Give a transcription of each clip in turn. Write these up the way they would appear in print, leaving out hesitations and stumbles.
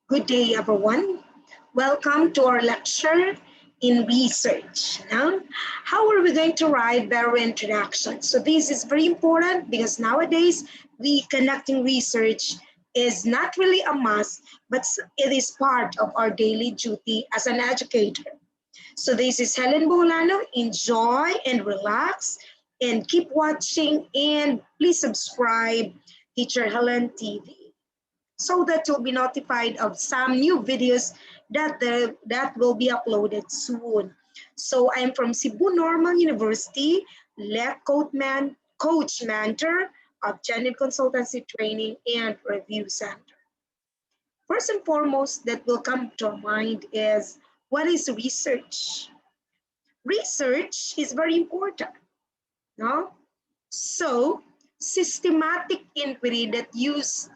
Good day, everyone. Welcome to our lecture in research. Now, how are we going to write better introduction? So this is very important because nowadays we conducting research is not really a must, but it is part of our daily duty as an educator. So this is Helen Bolano. Enjoy and relax and keep watching and please subscribe Teacher Helen TV so that you'll be notified of some new videos that will be uploaded soon. So I'm from Cebu Normal University, coach mentor of Gender Consultancy Training and Review Center. First and foremost that will come to our mind is what is research? Research is very important, no? So systematic inquiry that use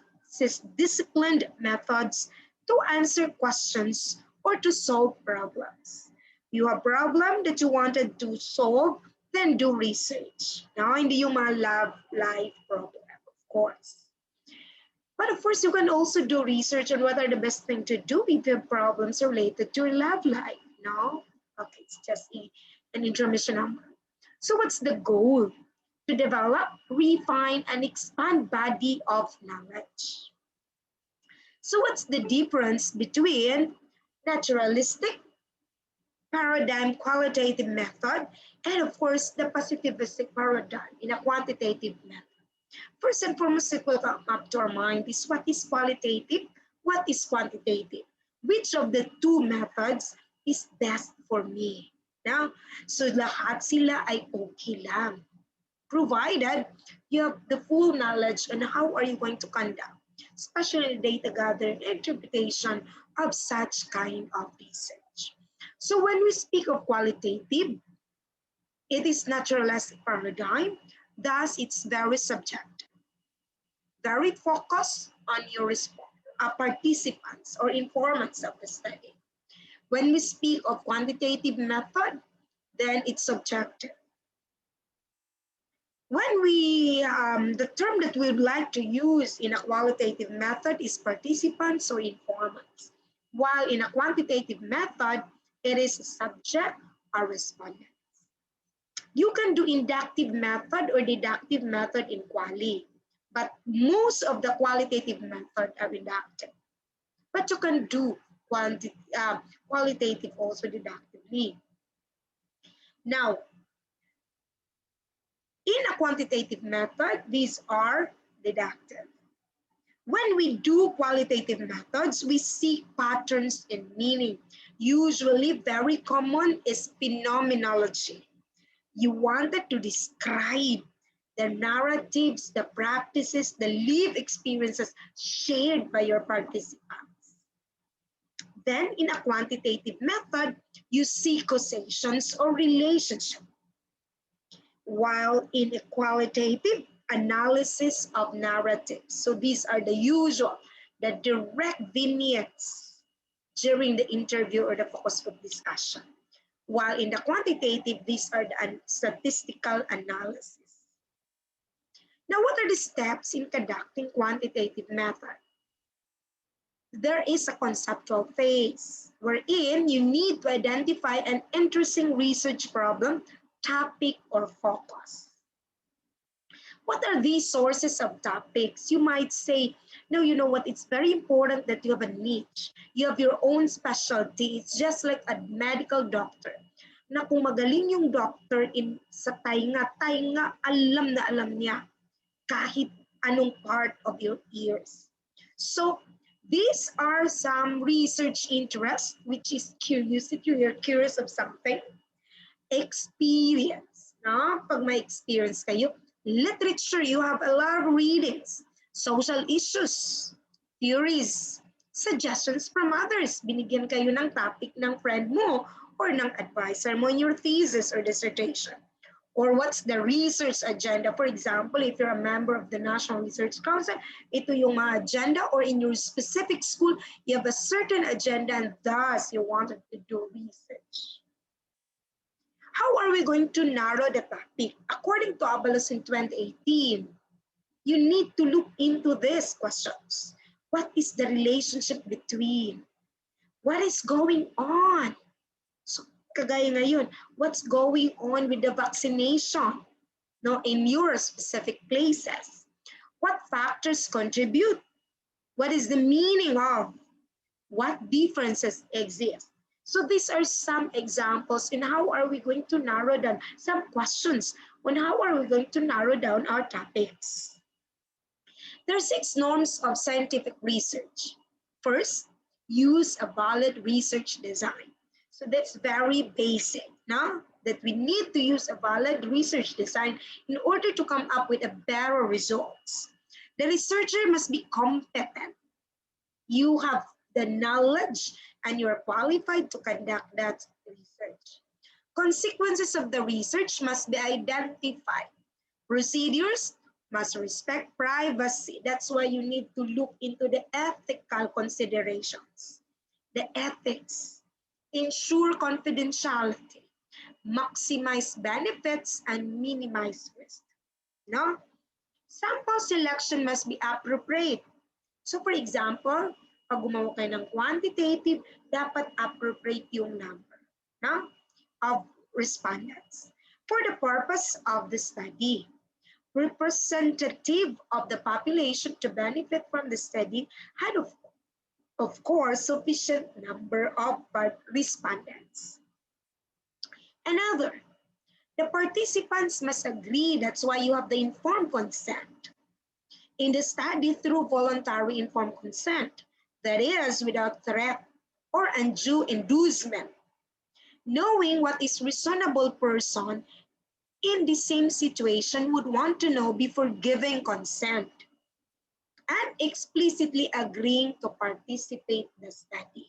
disciplined methods to answer questions or to solve problems. You have a problem that you wanted to solve, then do research. Now, hindi yung mga love life problem, of course. But of course, you can also do research on what are the best thing to do if you have problems related to your love life. No? Okay, it's just an intermission number. So what's the goal? To develop, refine, and expand body of knowledge. So what's the difference between naturalistic paradigm qualitative method and of course the positivistic paradigm in a quantitative method? First and foremost, it will come up to our mind is what is qualitative, what is quantitative, which of the two methods is best for me. Now, so lahat sila ay okay lang, provided you have the full knowledge on how are you going to conduct, especially data gathering and interpretation of such kind of research. So when we speak of qualitative, it is naturalistic paradigm, thus it's very subjective, very focused on your participants or informants of the study. When we speak of quantitative method, then it's subjective. When the term that we would like to use in a qualitative method is participants or informants, while in a quantitative method, it is subject or respondent. You can do inductive method or deductive method in quali, but most of the qualitative method are inductive. But you can do qualitative also deductively. Now, in a quantitative method, these are deductive. When we do qualitative methods, we seek patterns and meaning. Usually very common is phenomenology. You wanted to describe the narratives, the practices, the lived experiences shared by your participants. Then in a quantitative method, you see causations or relationships. While in a qualitative, analysis of narratives. So these are the usual, the direct vignettes during the interview or the focus group discussion. While in the quantitative, these are the statistical analysis. Now, what are the steps in conducting quantitative method? There is a conceptual phase wherein you need to identify an interesting research problem, topic, or focus. What are these sources of topics? You might say, no, you know what? It's very important that you have a niche. You have your own specialty. It's just like a medical doctor. Na kung magaling yung doctor sa tainga, alam na alam niya kahit anong part of your ears. So these are some research interests, which is curiosity. You're curious of something. Experience. No? Pag may experience kayo, literature, you have a lot of readings, social issues, theories, suggestions from others. Binigyan kayo ng topic ng friend mo or ng advisor mo in your thesis or dissertation. Or what's the research agenda? For example, if you're a member of the National Research Council, ito yung mga agenda, or in your specific school, you have a certain agenda and thus you wanted to do research. How are we going to narrow the topic? According to Abalos in 2018, you need to look into these questions. What is the relationship between? What is going on? So, kagaya ngayon, what's going on with the vaccination, no, in your specific places? What factors contribute? What is the meaning of? What differences exist? So these are some examples in how are we going to narrow down some questions on how are we going to narrow down our topics. There are 6 norms of scientific research. First, use a valid research design. So that's very basic, no? That we need to use a valid research design in order to come up with a better results. The researcher must be competent. You have the knowledge and you're qualified to conduct that research. Consequences of the research must be identified. Procedures must respect privacy. That's why you need to look into the ethical considerations. The ethics, ensure confidentiality, maximize benefits, and minimize risk. No? Sample selection must be appropriate. So for example, pag gumawa kayo ng quantitative, dapat appropriate yung number, no, of respondents for the purpose of the study. Representative of the population to benefit from the study had of course sufficient number of respondents. Another, the participants must agree. That's why you have the informed consent in the study through voluntary informed consent, that is without threat or undue inducement. Knowing what is reasonable person in the same situation would want to know before giving consent and explicitly agreeing to participate in the study.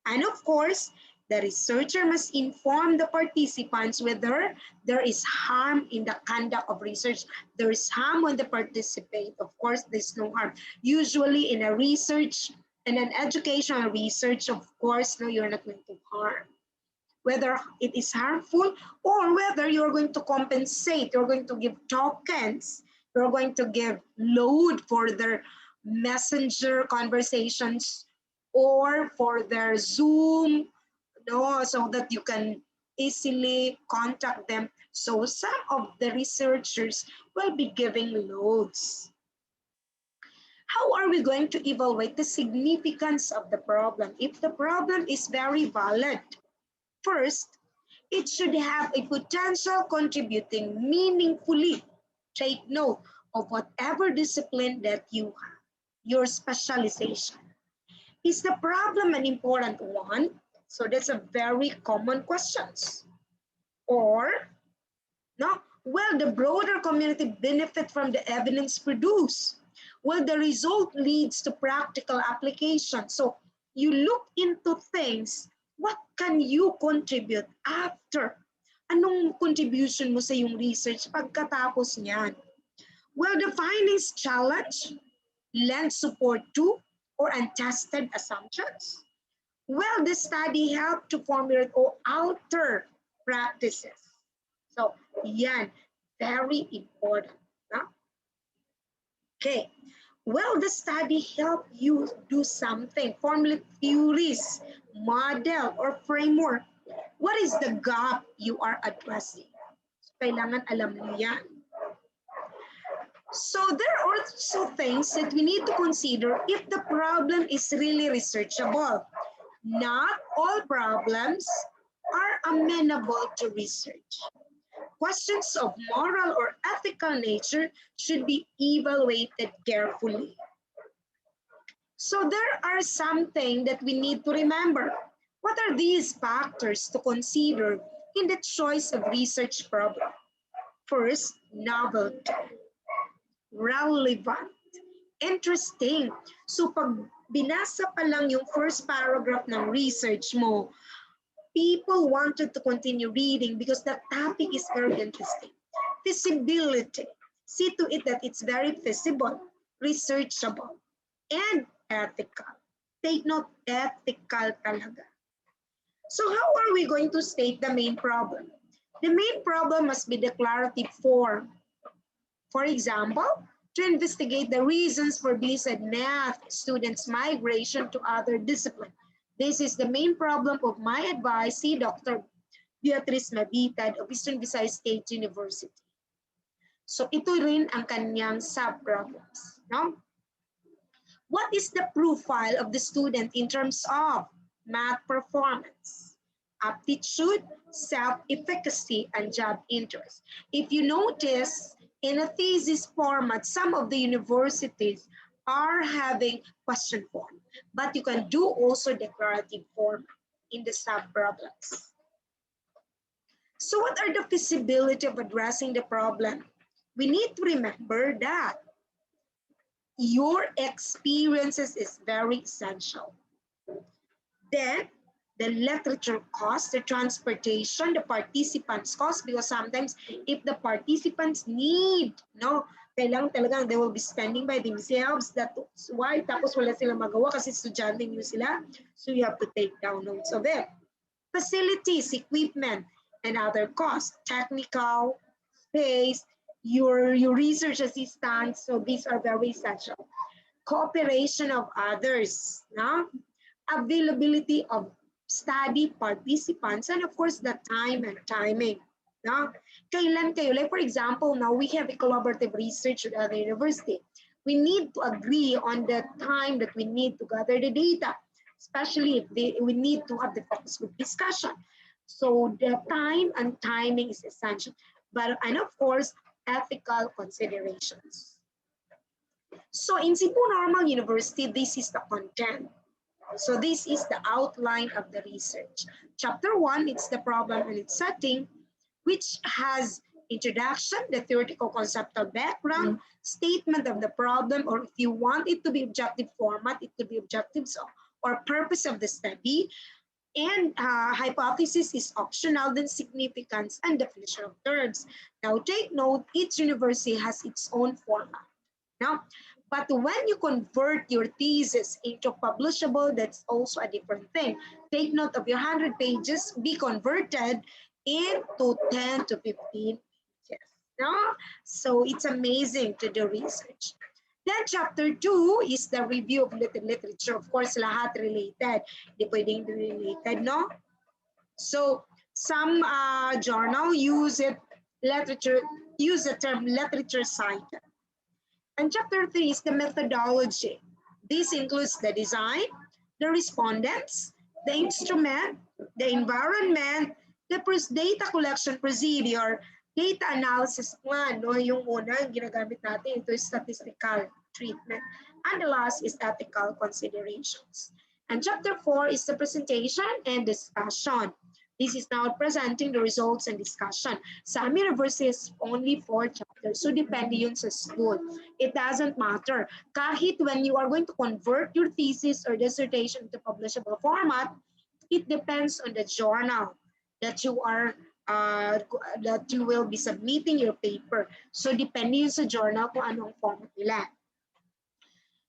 And of course, the researcher must inform the participants whether there is harm in the conduct of research. There is harm when they participate. Of course, there's no harm. Usually in a research, in an educational research, of course, no, you're not going to harm. Whether it is harmful or whether you're going to compensate, you're going to give tokens, you're going to give load for their messenger conversations or for their Zoom, no, so that you can easily contact them. So some of the researchers will be giving loads. How are we going to evaluate the significance of the problem? If the problem is very valid, first, it should have a potential contributing meaningfully. Take note of whatever discipline that you have, your specialization. Is the problem an important one? So that's a very common question. Or, no, will the broader community benefit from the evidence produced? Will the result leads to practical application? So you look into things, what can you contribute after? Anong contribution mo sa iyong research pagkatapos niyan? Will the findings challenge, lend support to, or untested assumptions? Will the study help to formulate or alter practices? So, yan, very important. No? Okay, will the study help you do something, formulate theories, model, or framework? What is the gap you are addressing? So, kailangan alam mo yan. So there are also things that we need to consider if the problem is really researchable. Not all problems are amenable to research. Questions of moral or ethical nature should be evaluated carefully. So there are something that we need to remember. What are these factors to consider in the choice of research problem? First, novelty. Relevant. Interesting. So pag binasa pa lang yung first paragraph ng research mo, people wanted to continue reading because that topic is very interesting. Feasibility. See to it that it's very feasible, researchable, and ethical. Take note, ethical talaga. So how are we going to state the main problem? The main problem must be declarative form. For example, to investigate the reasons for BSED math students' migration to other disciplines. This is the main problem of my advice, see Dr. Beatrice Mabitad of Eastern Visayas State University. So ito rin ang kanyang sub-problems. No? What is the profile of the student in terms of math performance, aptitude, self-efficacy, and job interest? If you notice, in a thesis format, some of the universities are having question form, but you can do also declarative format in the sub-problems. So what are the feasibility of addressing the problem? We need to remember that your experiences is very essential. Then, the literature cost, the transportation, the participants cost, because sometimes if the participants need, no, kailangan talagang they will be spending by themselves. That's why, tapos wala sila magawa kasi estudyante nyo sila. So you have to take down notes of it. Facilities, equipment, and other costs, technical, space, your research assistants. So these are very essential. Cooperation of others, no? Availability of study participants, and of course the time and timing. No? Kailan kayo, like for example, now we have a collaborative research with other university. We need to agree on the time that we need to gather the data, especially if we need to have the focus group discussion. So the time and timing is essential, and of course, ethical considerations. So in Cebu Normal University, this is the content. So this is the outline of the research. Chapter 1, it's the problem and its setting, which has introduction, the theoretical conceptual background, statement of the problem, or if you want it to be objective format, it could be objectives or purpose of the study. And hypothesis is optional, then significance and definition of terms. Now take note, each university has its own format. Now, but when you convert your thesis into publishable, that's also a different thing. Take note of your 100 pages, be converted into 10 to 15 pages. No? So it's amazing to do research. Then chapter 2 is the review of literature. Of course, lahat related. Di pwedeng related, no? So some journal use the term literature cited. And chapter 3 is the methodology. This includes the design, the respondents, the instrument, the environment, the data collection procedure, data analysis plan, no, yung una ginagamit natin, ito is statistical treatment. And the last is ethical considerations. And chapter 4 is the presentation and discussion. This is now presenting the results and discussion. Some universities only 4 chapters, so depende yun sa school. It doesn't matter. Kahit when you are going to convert your thesis or dissertation to publishable format, it depends on the journal that you are that you will be submitting your paper. So depende yun sa journal kung anong format nila.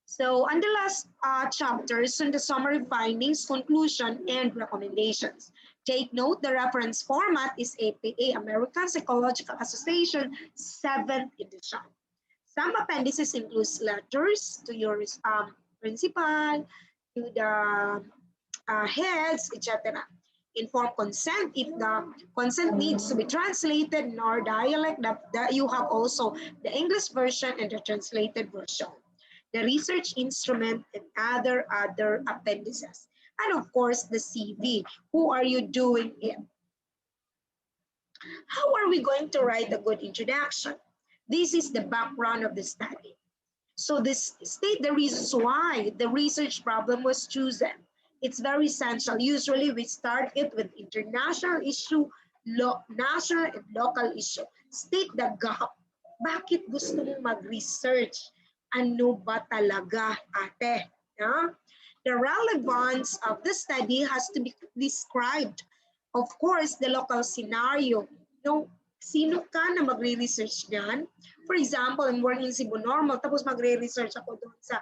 So on the last chapters, on the summary findings, conclusion, and recommendations. Take note, the reference format is APA, American Psychological Association, 7th edition. Some appendices includes letters to your principal, to the heads, etc. Informed consent, if the consent needs to be translated in our dialect, that you have also the English version and the translated version. The research instrument, and other appendices. And of course, the CV. Who are you doing it? How are we going to write a good introduction? This is the background of the study. So this state the reasons why the research problem was chosen. It's very essential. Usually we start it with international issue, national and local issue. State the gap. Bakit gusto mong mag-research? Ano ba talaga, ate? Yeah? The relevance of the study has to be described. Of course, the local scenario. No, sino ka na magre-research niyan? For example, I'm working in Cebu Normal, tapos magre-research ako doon sa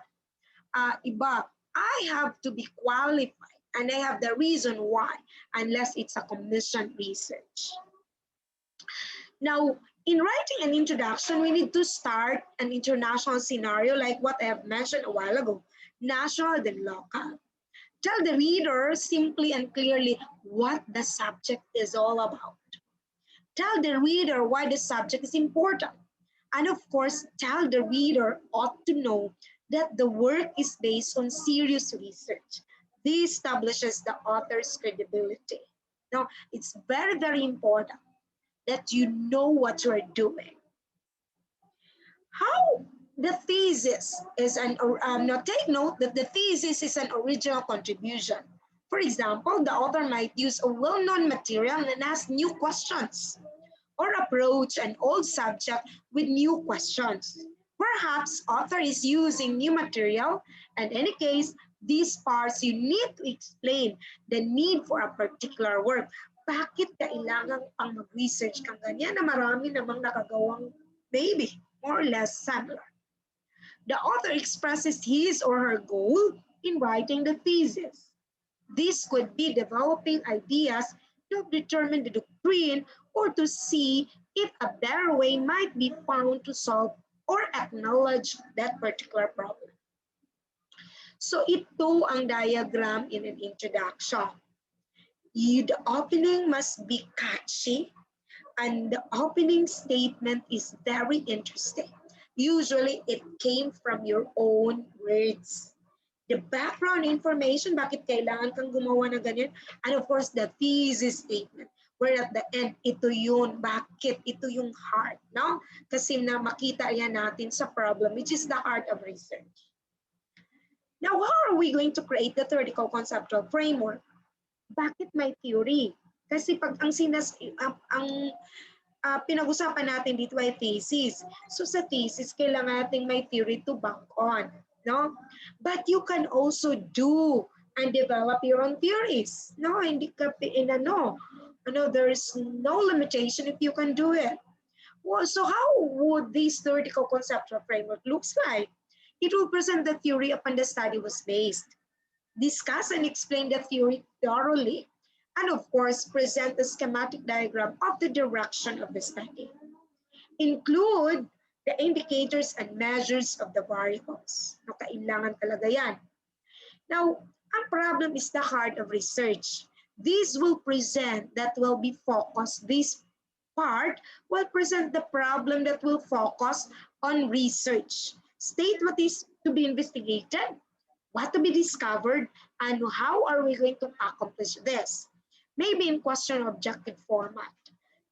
iba. I have to be qualified and I have the reason why, unless it's a commissioned research. Now, In writing an introduction, we need to start an international scenario like what I have mentioned a while ago, national then local. Tell the reader simply and clearly what the subject is all about. Tell the reader why the subject is important. And of course, tell the reader ought to know that the work is based on serious research. This establishes the author's credibility. Now, it's very, very important that you know what you're doing. How the thesis is now take note that the thesis is an original contribution. For example, the author might use a well-known material and ask new questions, or approach an old subject with new questions. Perhaps author is using new material, and in any case, these parts you need to explain the need for a particular work. Bakit kailangan pang mag-research kang ganyan na marami namang nakagawang maybe more or less similar. The author expresses his or her goal in writing the thesis. This could be developing ideas to determine the doctrine or to see if a better way might be found to solve or acknowledge that particular problem. So ito ang diagram in an introduction. The opening must be catchy, and the opening statement is very interesting. Usually, it came from your own words. The background information, bakit kailangan kang gumawa ng ganyan, and of course, the thesis statement, where at the end, ito yun, bakit, ito yung heart, no? Kasi na makita yan natin sa problem, which is the heart of research. Now, how are we going to create the theoretical conceptual framework? Bakit may theory? Kasi pag pinag-usapan natin dito ay thesis. So sa thesis, kailangan natin may theory to back on. No? But you can also do and develop your own theories. No, hindi ka there is no limitation if you can do it. Well, so how would this theoretical conceptual framework looks like? It will present the theory upon the study was based, discuss and explain the theory thoroughly, and of course, present the schematic diagram of the direction of the study. Include the indicators and measures of the variables. No, kailangan talaga yan. Now, ang problem is the heart of research. This will present that will be focused, this part will present the problem that will focus on research. State what is to be investigated, what to be discovered, and how are we going to accomplish this? Maybe in question objective format.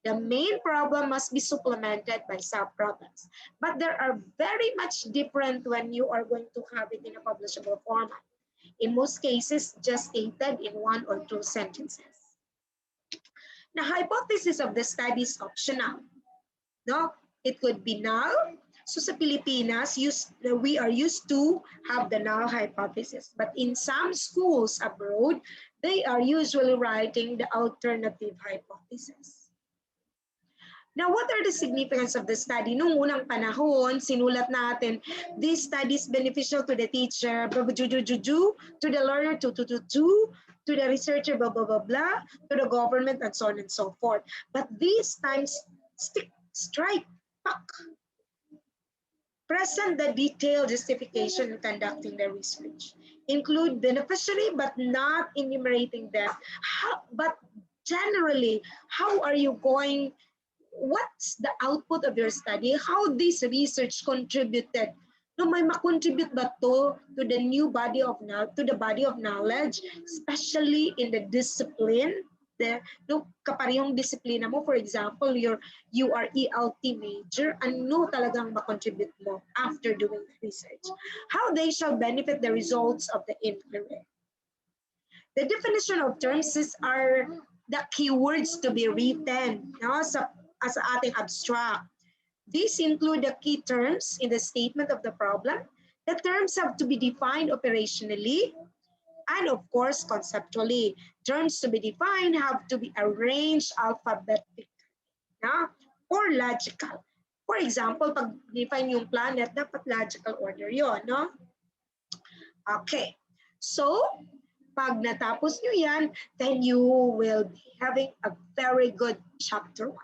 The main problem must be supplemented by sub-problems, but there are very much different when you are going to have it in a publishable format. In most cases, just stated in 1 or 2 sentences. The hypothesis of the study is optional. No, it could be null. So sa Pilipinas, we are used to have the null hypothesis. But in some schools abroad, they are usually writing the alternative hypothesis. Now, what are the significance of the study? Nung unang panahon, sinulat natin, this study is beneficial to the teacher, to the learner, to the researcher, blah, blah, blah, blah, to the government, and so on and so forth. But these times, strike, back. Present the detailed justification in conducting the research. Include beneficiary, but not enumerating them. But generally, how are you going, what's the output of your study? How this research contributed? No, may makontribute ba to the new body of knowledge, to the body of knowledge, especially in the discipline? No, kaparehong disiplina mo, for example, you are ELT major, ano talagang makontribute mo after doing the research? How they shall benefit the results of the inquiry. The definition of terms are the keywords to be written, no, as ating abstract. These include the key terms in the statement of the problem. The terms have to be defined operationally and of course conceptually. Terms to be defined have to be arranged alphabetically, no? Or logical. For example, pag define yung planet, dapat logical order yon, no? Okay, so pag natapos nyo yan, then you will be having a very good chapter 1.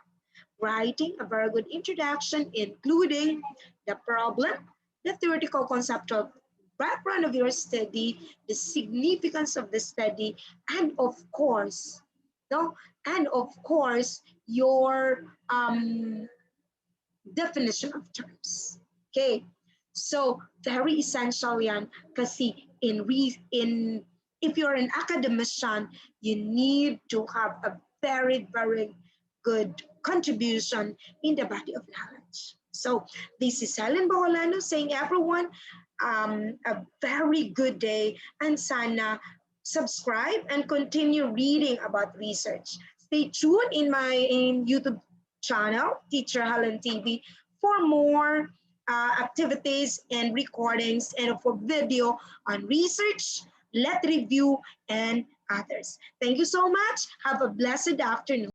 writing a very good introduction, including the problem, the theoretical conceptual background of your study, the significance of the study, and of course, no, and of course, your definition of terms. Okay, so very essential yan kasi in if you're an academician, you need to have a very good contribution in the body of knowledge. So this is Helen Bacolano saying everyone a very good day and sana subscribe and continue reading about research. Stay tuned in my YouTube channel, Teacher Helen TV, for more activities and recordings and for video on research, let review, and others. Thank you so much. Have a blessed afternoon.